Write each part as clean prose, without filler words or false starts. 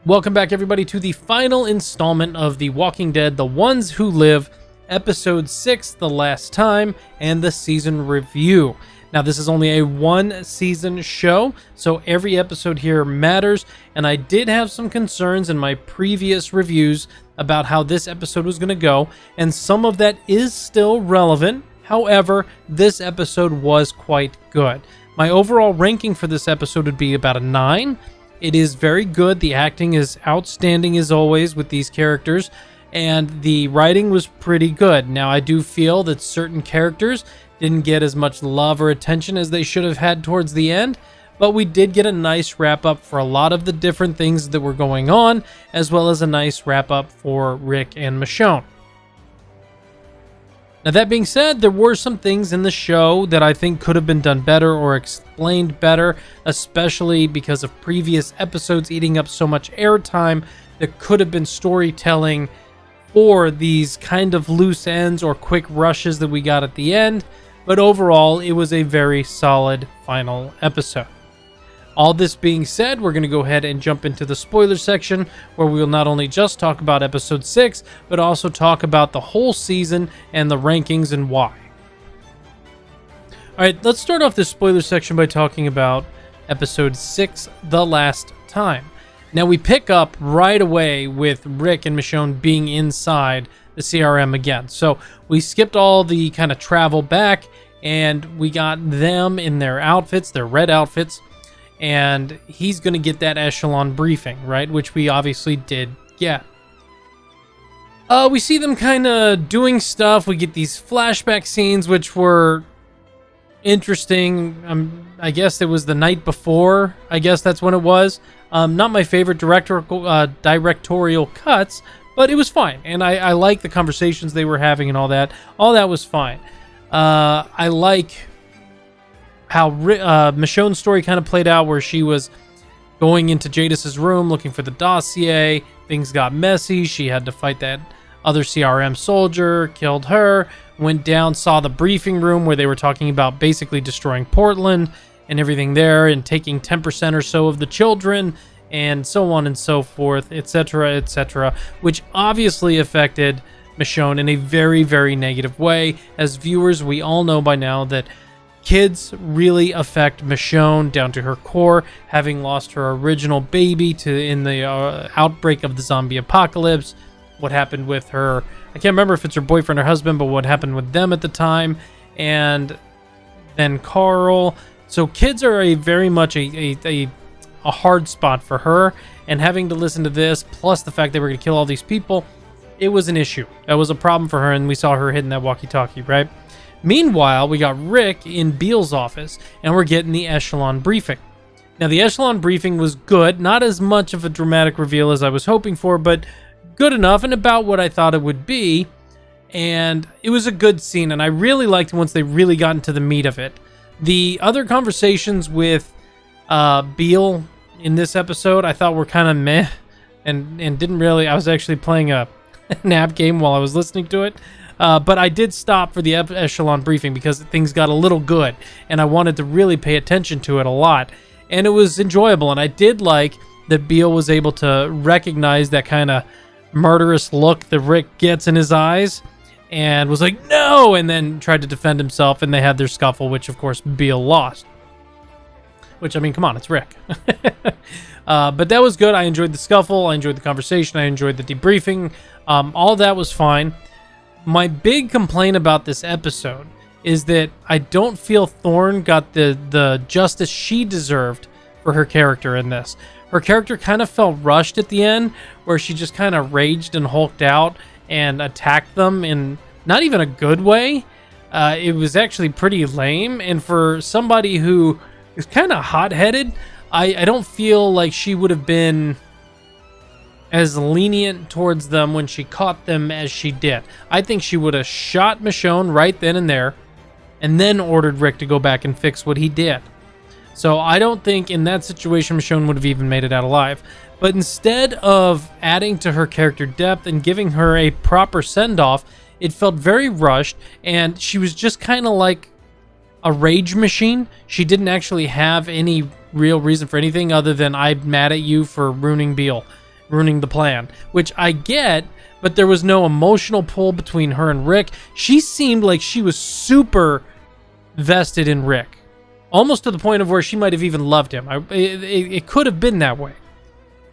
Welcome back, everybody, to the final installment of The Walking Dead, The Ones Who Live, Episode 6, The Last Time, and the season review. Now, this is only a one-season show, so every episode here matters, and I did have some concerns in my previous reviews about how this episode was going to go, and some of that is still relevant. However, this episode was quite good. My overall ranking for this episode would be about a 9. It is very good. The acting is outstanding as always with these characters, and the writing was pretty good. Now, I do feel that certain characters didn't get as much love or attention as they should have had towards the end, but we did get a nice wrap-up for a lot of the different things that were going on, as well as a nice wrap-up for Rick and Michonne. Now, that being said, there were some things in the show that I think could have been done better or explained better, especially because of previous episodes eating up so much airtime that could have been storytelling for these kind of loose ends or quick rushes that we got at the end. But overall, it was a very solid final episode. All this being said, we're going to go ahead and jump into the spoiler section, where we will not only just talk about episode 6, but also talk about the whole season and the rankings and why. Alright, let's start off this spoiler section by talking about episode 6, The Last Time. Now, we pick up right away with Rick and Michonne being inside the CRM again. So we skipped all the kind of travel back, and we got them in their outfits, their red outfits, and he's going to get that echelon briefing, right? Which we obviously did get. We see them kind of doing stuff. We get these flashback scenes, which were interesting. I guess it was the night before. I guess that's when it was. Not my favorite directorial cuts, but it was fine. And I like the conversations they were having and all that. All that was fine. I like how Michonne's story kind of played out, where she was going into Jadis's room looking for the dossier. Things got messy. She had to fight that other CRM soldier, killed her, went down, saw the briefing room where they were talking about basically destroying Portland and everything there, and taking 10% or so of the children, and so on and so forth, etc., which obviously affected Michonne in a very, very negative way. As viewers, we all know by now that kids really affect Michonne down to her core, having lost her original baby in the outbreak of the zombie apocalypse. What happened with her, I can't remember if it's her boyfriend or husband, but what happened with them at the time, and then Carl. So kids are very much a hard spot for her, and having to listen to this, plus the fact they were going to kill all these people, it was an issue. That was a problem for her, and we saw her hitting that walkie-talkie, right? Meanwhile, we got Rick in Beale's office, and we're getting the echelon briefing. Now, the echelon briefing was good, not as much of a dramatic reveal as I was hoping for, but good enough and about what I thought it would be, and it was a good scene, and I really liked it once they really got into the meat of it. The other conversations with Beale in this episode I thought were kind of meh, and didn't really, I was actually playing a nap game while I was listening to it. But I did stop for the echelon briefing because things got a little good, and I wanted to really pay attention to it a lot. And it was enjoyable, and I did like that Beale was able to recognize that kind of murderous look that Rick gets in his eyes, and was like, no, and then tried to defend himself, and they had their scuffle, which, of course, Beale lost. Which, I mean, come on, it's Rick. But that was good. I enjoyed the scuffle. I enjoyed the conversation. I enjoyed the debriefing. All that was fine. My big complaint about this episode is that I don't feel Thorne got the justice she deserved for her character in this. Her character kind of felt rushed at the end, where she just kind of raged and hulked out and attacked them in not even a good way. It was actually pretty lame, and for somebody who is kind of hot-headed, I don't feel like she would have been as lenient towards them when she caught them as she did. I think she would have shot Michonne right then and there, and then ordered Rick to go back and fix what he did. So I don't think in that situation Michonne would have even made it out alive. But instead of adding to her character depth and giving her a proper send-off, it felt very rushed, and she was just kind of like a rage machine. She didn't actually have any real reason for anything other than I'm mad at you for ruining Beale. ruining the plan, which I get, but there was no emotional pull between her and Rick. She seemed like she was super vested in Rick, almost to the point of where she might have even loved him. It could have been that way.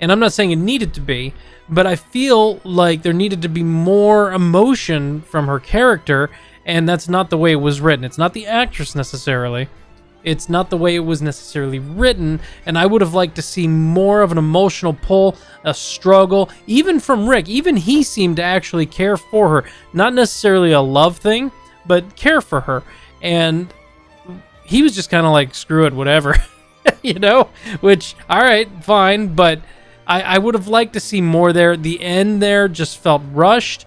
And I'm not saying it needed to be, but I feel like there needed to be more emotion from her character, and that's not the way it was written. It's not the actress necessarily. It's not the way it was necessarily written, and I would have liked to see more of an emotional pull, a struggle, even from Rick. Even he seemed to actually care for her. Not necessarily a love thing, but care for her. And he was just kind of like, screw it, whatever. You know? Which, alright, fine, but I would have liked to see more there. The end there just felt rushed,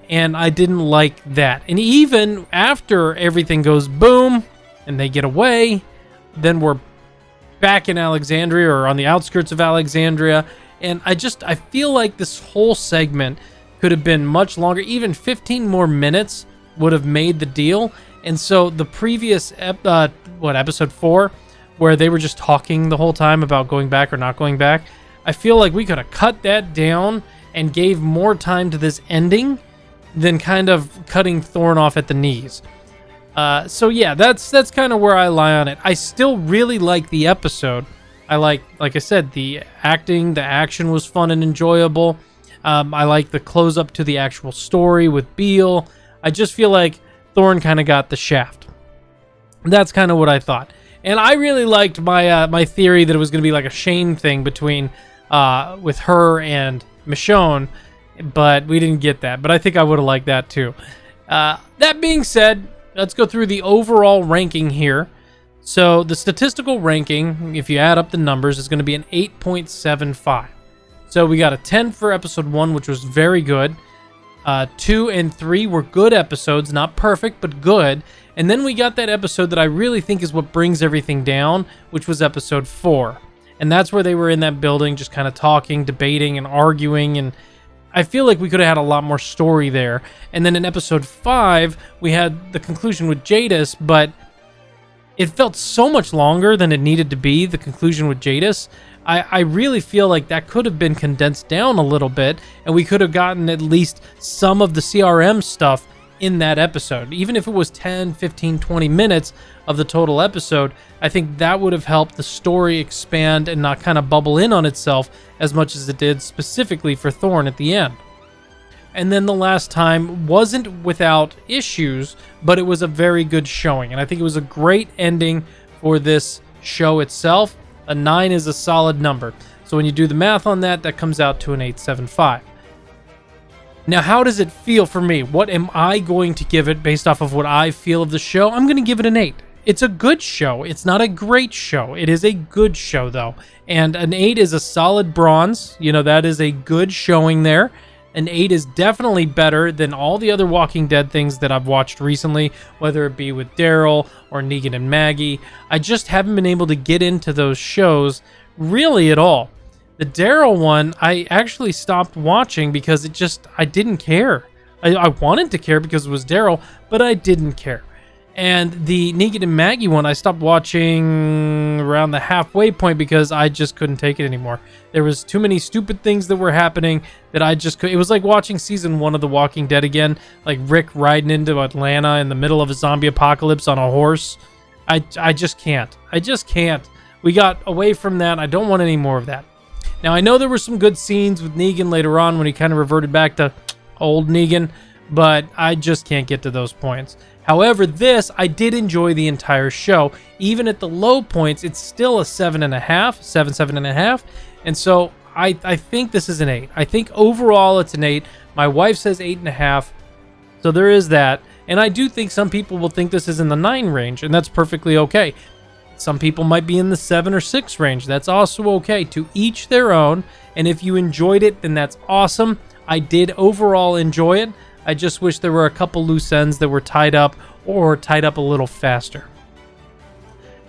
and I didn't like that. And even after everything goes boom, and they get away, then we're back in Alexandria, or on the outskirts of Alexandria, and I feel like this whole segment could have been much longer. Even 15 more minutes would have made the deal. And so the previous episode 4, where they were just talking the whole time about going back or not going back, I feel like we could have cut that down and gave more time to this ending than kind of cutting Thorne off at the knees. So yeah, that's kind of where I lie on it. I still really like the episode. I like I said, the acting, the action was fun and enjoyable. I like the close up to the actual story with Beale. I just feel like Thorne kind of got the shaft. That's kind of what I thought. And I really liked my theory that it was going to be like a Shane thing between with her and Michonne, but we didn't get that. But I think I would have liked that too. That being said, let's go through the overall ranking here. So the statistical ranking, if you add up the numbers, is going to be an 8.75. So we got a 10 for episode 1, which was very good. 2 and 3 were good episodes, not perfect, but good. And then we got that episode that I really think is what brings everything down, which was episode 4. And that's where they were in that building just kind of talking, debating, and arguing, and I feel like we could have had a lot more story there. And then in episode 5, we had the conclusion with Jadis, but it felt so much longer than it needed to be, the conclusion with Jadis. I really feel like that could have been condensed down a little bit, and we could have gotten at least some of the CRM stuff in that episode. Even if it was 10, 15, 20 minutes of the total episode, I think that would have helped the story expand and not kind of bubble in on itself as much as it did specifically for Thorne at the end. And then the last time wasn't without issues, but it was a very good showing. And I think it was a great ending for this show itself. A 9 is a solid number. So when you do the math on that, that comes out to an 8.75. Now, how does it feel for me? What am I going to give it based off of what I feel of the show? I'm going to give it an 8. It's a good show. It's not a great show. It is a good show, though. And an 8 is a solid bronze. You know, that is a good showing there. An 8 is definitely better than all the other Walking Dead things that I've watched recently, whether it be with Daryl or Negan and Maggie. I just haven't been able to get into those shows really at all. The Daryl one, I actually stopped watching because I didn't care. I wanted to care because it was Daryl, but I didn't care. And the Negan and Maggie one, I stopped watching around the halfway point because I just couldn't take it anymore. There was too many stupid things that were happening that I just could. It was like watching season 1 of The Walking Dead again, like Rick riding into Atlanta in the middle of a zombie apocalypse on a horse. I just can't. I just can't. We got away from that. I don't want any more of that. Now, I know there were some good scenes with Negan later on when he kind of reverted back to old Negan, but I just can't get to those points. However, I did enjoy the entire show. Even at the low points, it's still a 7.5, 7.5. And so I think this is an 8. I think overall it's an 8. My wife says 8.5. So there is that. And I do think some people will think this is in the 9 range, and that's perfectly okay. Some people might be in the 7 or 6 range. That's also okay. To each their own. And if you enjoyed it, then that's awesome. I did overall enjoy it. I just wish there were a couple loose ends that were tied up or tied up a little faster.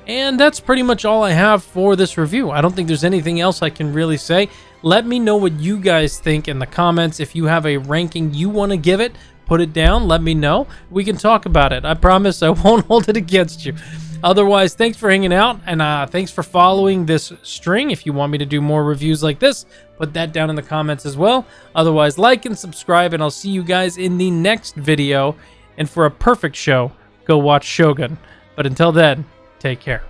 And that's pretty much all I have for this review. I don't think there's anything else I can really say. Let me know what you guys think in the comments. If you have a ranking you want to give it, put it down. Let me know. We can talk about it. I promise I won't hold it against you. Otherwise, thanks for hanging out, and thanks for following this string. If you want me to do more reviews like this, put that down in the comments as well. Otherwise, like and subscribe, and I'll see you guys in the next video. And for a perfect show, go watch Shogun. But until then, take care.